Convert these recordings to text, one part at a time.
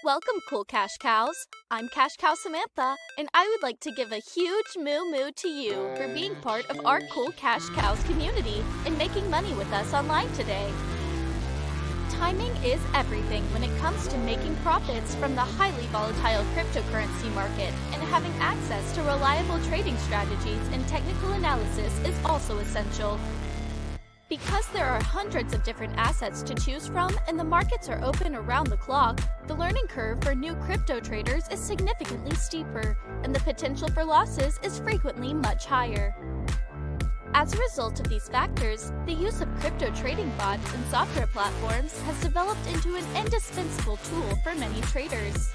Welcome, cool cash cows. I'm Cash Cow Samantha, and I would like to give a huge moo to you for being part of our cool cash cows community and making money with us online today. Timing is everything when it comes to making profits from the highly volatile cryptocurrency market, and having access to reliable trading strategies and technical analysis is also essential. Because there are hundreds of different assets to choose from and the markets are open around the clock, the learning curve for new crypto traders is significantly steeper, and the potential for losses is frequently much higher. As a result of these factors, the use of crypto trading bots and software platforms has developed into an indispensable tool for many traders.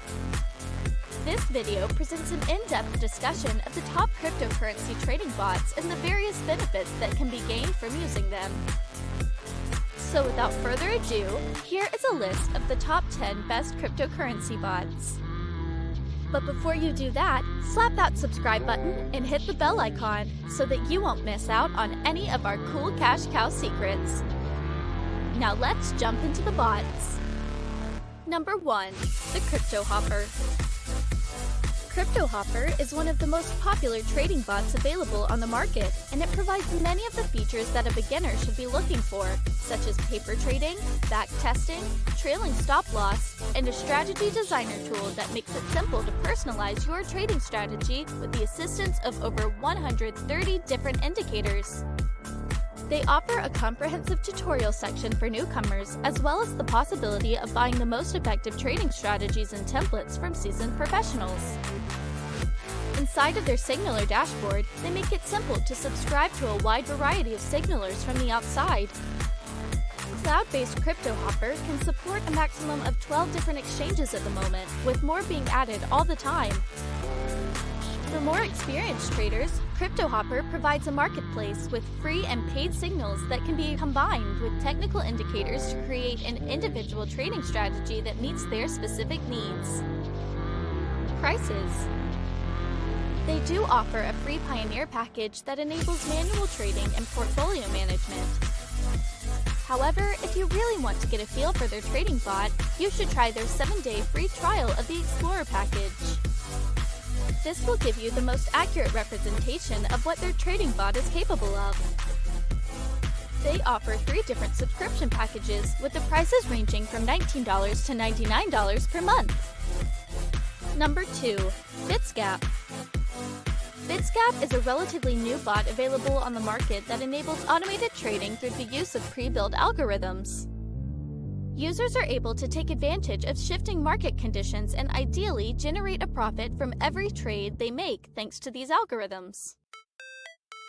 This video presents an in-depth discussion of the top cryptocurrency trading bots and the various benefits that can be gained from using them. So without further ado, here is a list of the top 10 best cryptocurrency bots. But before you do that, slap that subscribe button and hit the bell icon so that you won't miss out on any of our cool cash cow secrets. Now let's jump into the bots. Number 1. The Crypto Hopper. Crypto Hopper is one of the most popular trading bots available on the market, and it provides many of the features that a beginner should be looking for, such as paper trading, back testing, trailing stop loss, and a strategy designer tool that makes it simple to personalize your trading strategy with the assistance of over 130 different indicators. They offer a comprehensive tutorial section for newcomers, as well as the possibility of buying the most effective trading strategies and templates from seasoned professionals. Inside of their signaler dashboard, they make it simple to subscribe to a wide variety of signalers from the outside. Cloud-based Crypto Hopper can support a maximum of 12 different exchanges at the moment, with more being added all the time. For more experienced traders, Crypto Hopper provides a marketplace with free and paid signals that can be combined with technical indicators to create an individual trading strategy that meets their specific needs. Prices. They do offer a free Pioneer package that enables manual trading and portfolio management. However, if you really want to get a feel for their trading bot, you should try their 7-day free trial of the Explorer package. This will give you the most accurate representation of what their trading bot is capable of. They offer 3 different subscription packages, with the prices ranging from $19 to $99 per month. Number 2. Bitsgap. Bitsgap is a relatively new bot available on the market that enables automated trading through the use of pre-built algorithms. Users are able to take advantage of shifting market conditions and ideally generate a profit from every trade they make thanks to these algorithms.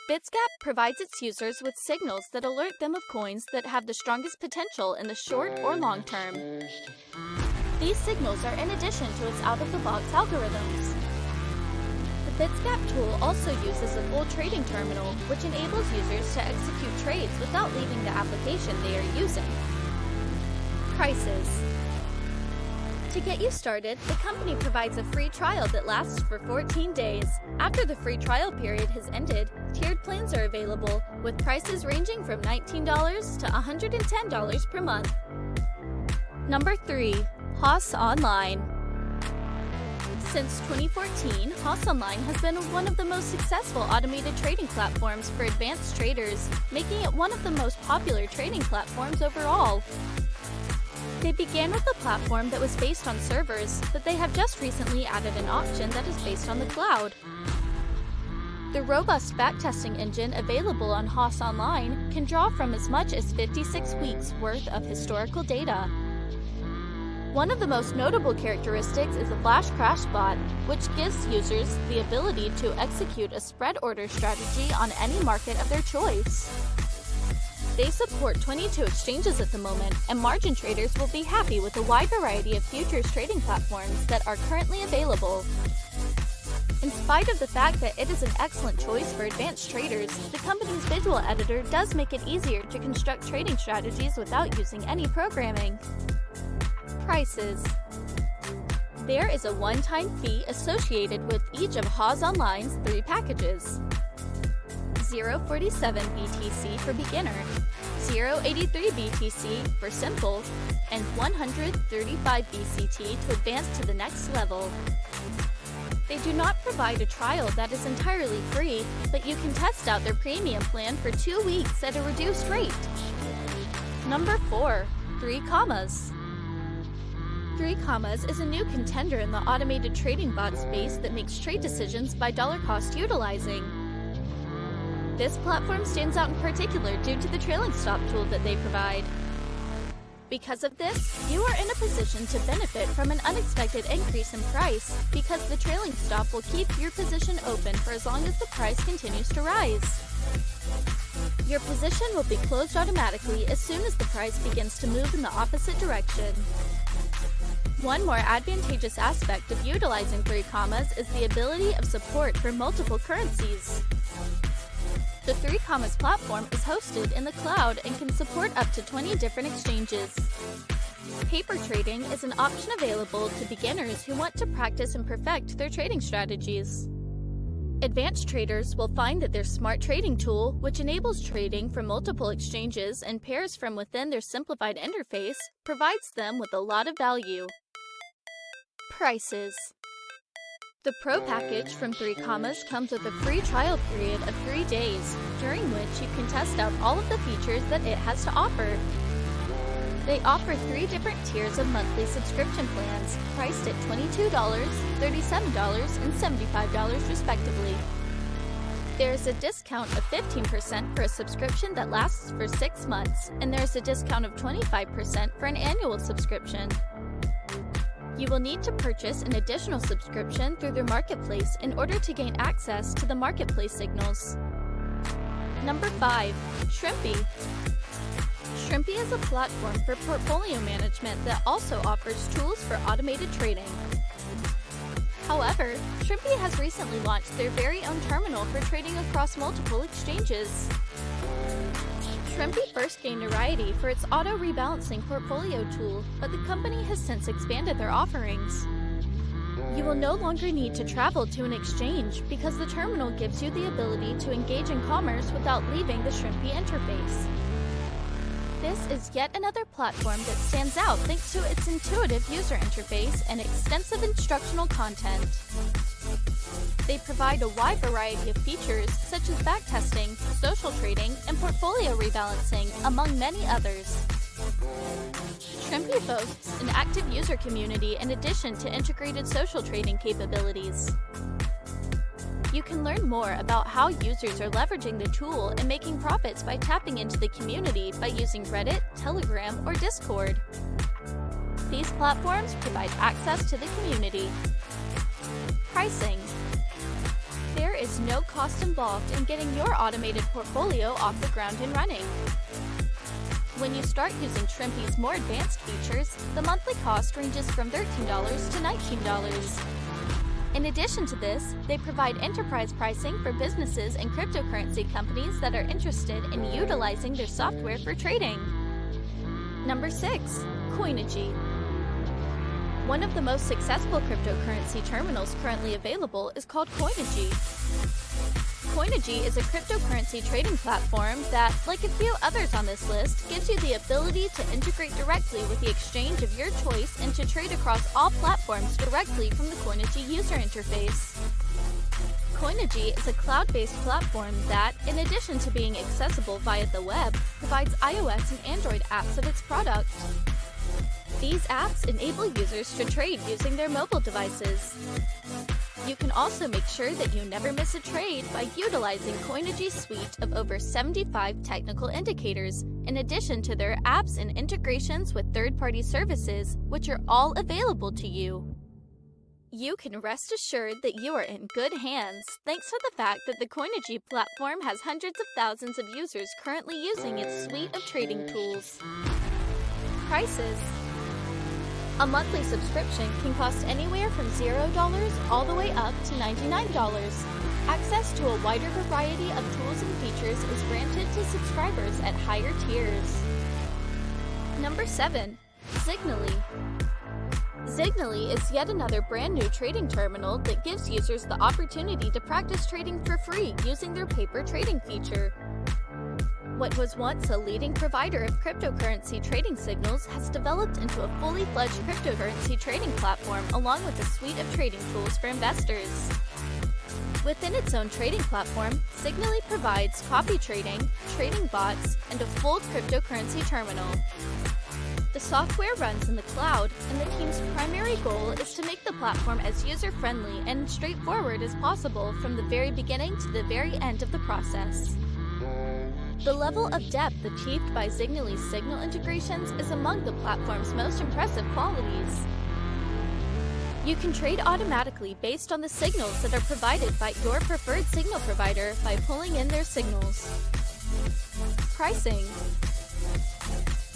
Bitsgap provides its users with signals that alert them of coins that have the strongest potential in the short or long term. These signals are in addition to its out-of-the-box algorithms. The Bitsgap tool also uses a full trading terminal, which enables users to execute trades without leaving the application they are using. Prices. To get you started, the company provides a free trial that lasts for 14 days. After the free trial period has ended, tiered plans are available, with prices ranging from $19 to $110 per month. Number 3. Haas Online. Since 2014, Haas Online has been one of the most successful automated trading platforms for advanced traders, making it one of the most popular trading platforms overall. They began with a platform that was based on servers, but they have just recently added an option that is based on the cloud. The robust backtesting engine available on Haas Online can draw from as much as 56 weeks worth of historical data. One of the most notable characteristics is the Flash Crash bot, which gives users the ability to execute a spread order strategy on any market of their choice. They support 22 exchanges at the moment, and margin traders will be happy with the wide variety of futures trading platforms that are currently available. In spite of the fact that it is an excellent choice for advanced traders, the company's visual editor does make it easier to construct trading strategies without using any programming. Prices. There is a one-time fee associated with each of Haas Online's 3 packages. 0.47 BTC for beginner, 0.083 BTC for simple, and 135 BCT to advance to the next level. They do not provide a trial that is entirely free, but you can test out their premium plan for 2 weeks at a reduced rate. Number 4. 3 Commas. 3 Commas is a new contender in the automated trading bot space that makes trade decisions by dollar cost utilizing. This platform stands out in particular due to the trailing stop tool that they provide. Because of this, you are in a position to benefit from an unexpected increase in price because the trailing stop will keep your position open for as long as the price continues to rise. Your position will be closed automatically as soon as the price begins to move in the opposite direction. One more advantageous aspect of utilizing 3 Commas is the ability of support for multiple currencies. The 3 Commas platform is hosted in the cloud and can support up to 20 different exchanges. Paper trading is an option available to beginners who want to practice and perfect their trading strategies. Advanced traders will find that their smart trading tool, which enables trading from multiple exchanges and pairs from within their simplified interface, provides them with a lot of value. Prices. The Pro package from 3 Commas comes with a free trial period of 3 days, during which you can test out all of the features that it has to offer. They offer 3 different tiers of monthly subscription plans, priced at $22, $37, and $75 respectively. There is a discount of 15% for a subscription that lasts for 6 months, and there is a discount of 25% for an annual subscription. You will need to purchase an additional subscription through their marketplace in order to gain access to the marketplace signals. Number 5. Shrimpy. Shrimpy is a platform for portfolio management that also offers tools for automated trading. However, Shrimpy has recently launched their very own terminal for trading across multiple exchanges. Shrimpy first gained notoriety for its auto-rebalancing portfolio tool, but the company has since expanded their offerings. You will no longer need to travel to an exchange because the terminal gives you the ability to engage in commerce without leaving the Shrimpy interface. This is yet another platform that stands out thanks to its intuitive user interface and extensive instructional content. They provide a wide variety of features such as backtesting, social trading, and portfolio rebalancing, among many others. Shrimpy boasts an active user community in addition to integrated social trading capabilities. You can learn more about how users are leveraging the tool and making profits by tapping into the community by using Reddit, Telegram, or Discord. These platforms provide access to the community. Pricing. There is no cost involved in getting your automated portfolio off the ground and running. When you start using Shrimpy's more advanced features, the monthly cost ranges from $13 to $19. In addition to this, they provide enterprise pricing for businesses and cryptocurrency companies that are interested in utilizing their software for trading. Number 6. Coinigy. One of the most successful cryptocurrency terminals currently available is called Coinigy. Coinigy is a cryptocurrency trading platform that, like a few others on this list, gives you the ability to integrate directly with the exchange of your choice and to trade across all platforms directly from the Coinigy user interface. Coinigy is a cloud-based platform that, in addition to being accessible via the web, provides iOS and Android apps of its product. These apps enable users to trade using their mobile devices. You can also make sure that you never miss a trade by utilizing Coinigy's suite of over 75 technical indicators, in addition to their apps and integrations with third-party services, which are all available to you. You can rest assured that you are in good hands, thanks to the fact that the Coinigy platform has hundreds of thousands of users currently using its suite of trading tools. Prices. A monthly subscription can cost anywhere from $0 all the way up to $99. Access to a wider variety of tools and features is granted to subscribers at higher tiers. Number 7. Zignally. Zignally is yet another brand new trading terminal that gives users the opportunity to practice trading for free using their paper trading feature. What was once a leading provider of cryptocurrency trading signals has developed into a fully fledged cryptocurrency trading platform along with a suite of trading tools for investors. Within its own trading platform, Signally provides copy trading, trading bots, and a full cryptocurrency terminal. The software runs in the cloud, and the team's primary goal is to make the platform as user-friendly and straightforward as possible from the very beginning to the very end of the process. The level of depth achieved by Signally's signal integrations is among the platform's most impressive qualities. You can trade automatically based on the signals that are provided by your preferred signal provider by pulling in their signals. Pricing.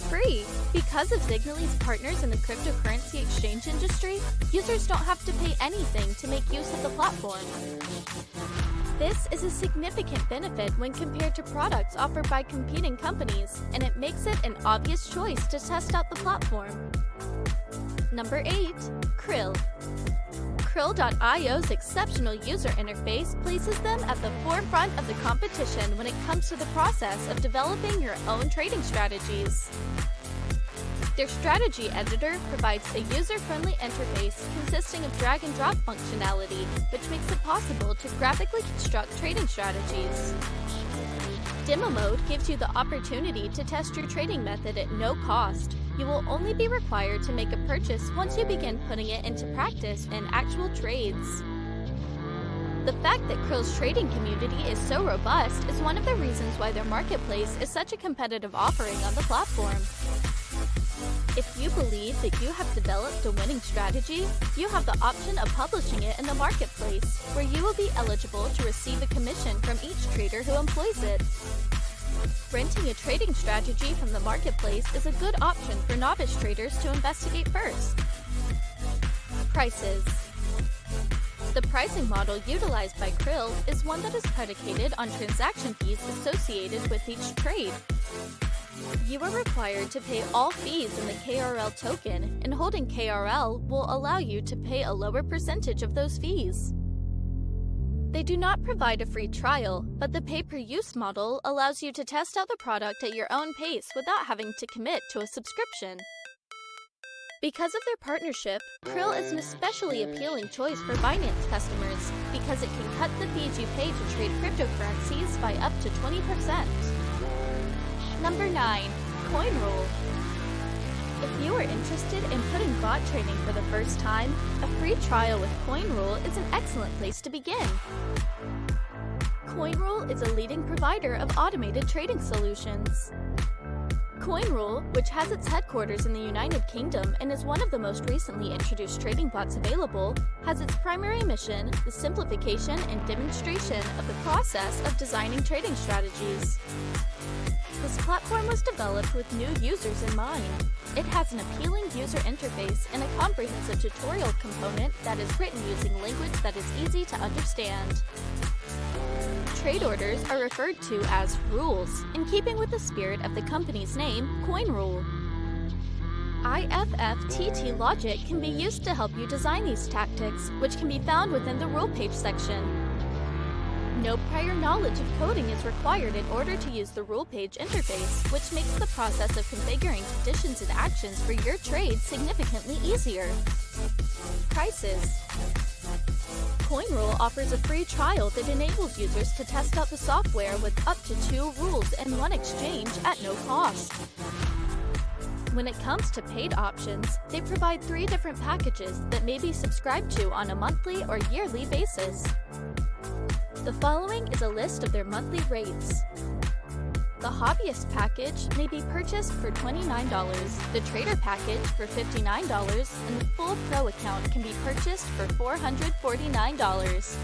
Free. Because of Signally's partners in the cryptocurrency exchange industry, users don't have to pay anything to make use of the platform. This is a significant benefit when compared to products offered by competing companies, and it makes it an obvious choice to test out the platform. Number 8. Krill. Krill.io's exceptional user interface places them at the forefront of the competition when it comes to the process of developing your own trading strategies. Their strategy editor provides a user-friendly interface consisting of drag-and-drop functionality, which makes it possible to graphically construct trading strategies. Demo mode gives you the opportunity to test your trading method at no cost. You will only be required to make a purchase once you begin putting it into practice in actual trades. The fact that Krill's trading community is so robust is one of the reasons why their marketplace is such a competitive offering on the platform. If you believe that you have developed a winning strategy, you have the option of publishing it in the marketplace, where you will be eligible to receive a commission from each trader who employs it. Renting a trading strategy from the marketplace is a good option for novice traders to investigate first. Prices. The pricing model utilized by Krill is one that is predicated on transaction fees associated with each trade. You are required to pay all fees in the KRL token, and holding KRL will allow you to pay a lower percentage of those fees. They do not provide a free trial, but the pay-per-use model allows you to test out the product at your own pace without having to commit to a subscription. Because of their partnership, Krill is an especially appealing choice for Binance customers because it can cut the fees you pay to trade cryptocurrencies by up to 20%. Number 9. CoinRule. If you are interested in putting bot trading for the first time, a free trial with CoinRule is an excellent place to begin. CoinRule is a leading provider of automated trading solutions. CoinRule, which has its headquarters in the United Kingdom and is one of the most recently introduced trading bots available, has its primary mission the simplification and demonstration of the process of designing trading strategies. This platform was developed with new users in mind. It has an appealing user interface and a comprehensive tutorial component that is written using language that is easy to understand. Trade orders are referred to as rules, in keeping with the spirit of the company's name, CoinRule. IFFTT logic can be used to help you design these tactics, which can be found within the rule page section. No prior knowledge of coding is required in order to use the rule page interface, which makes the process of configuring conditions and actions for your trade significantly easier. Prices. CoinRule offers a free trial that enables users to test out the software with up to 2 rules and 1 exchange at no cost. When it comes to paid options, they provide 3 different packages that may be subscribed to on a monthly or yearly basis. The following is a list of their monthly rates. The Hobbyist package may be purchased for $29, the Trader package for $59, and the full Pro account can be purchased for $449.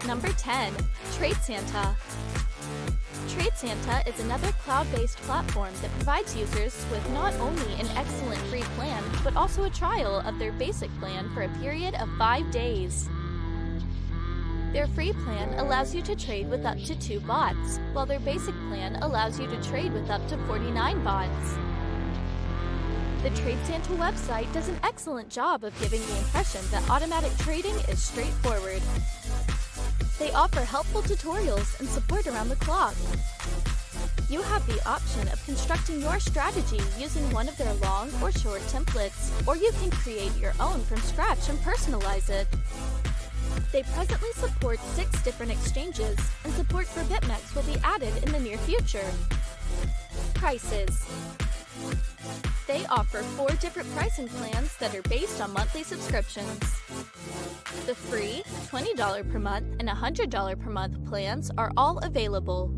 Number 10. TradeSanta. TradeSanta is another cloud-based platform that provides users with not only an excellent free plan, but also a trial of their basic plan for a period of 5 days. Their free plan allows you to trade with up to 2 bots, while their basic plan allows you to trade with up to 49 bots. The TradeSanta website does an excellent job of giving the impression that automatic trading is straightforward. They offer helpful tutorials and support around the clock. You have the option of constructing your strategy using one of their long or short templates, or you can create your own from scratch and personalize it. They presently support 6 different exchanges, and support for BitMEX will be added in the near future. Prices. They offer 4 different pricing plans that are based on monthly subscriptions. The free $20 per month and $100 per month plans are all available.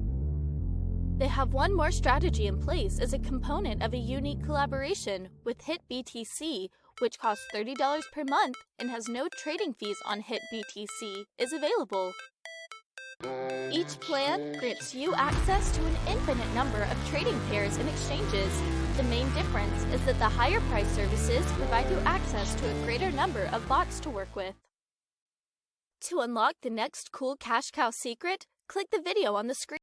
They have one more strategy in place as a component of a unique collaboration with HitBTC, which costs $30 per month and has no trading fees on HitBTC, is available. Each plan grants you access to an infinite number of trading pairs and exchanges. The main difference is that the higher price services provide you access to a greater number of bots to work with. To unlock the next cool cash cow secret, click the video on the screen.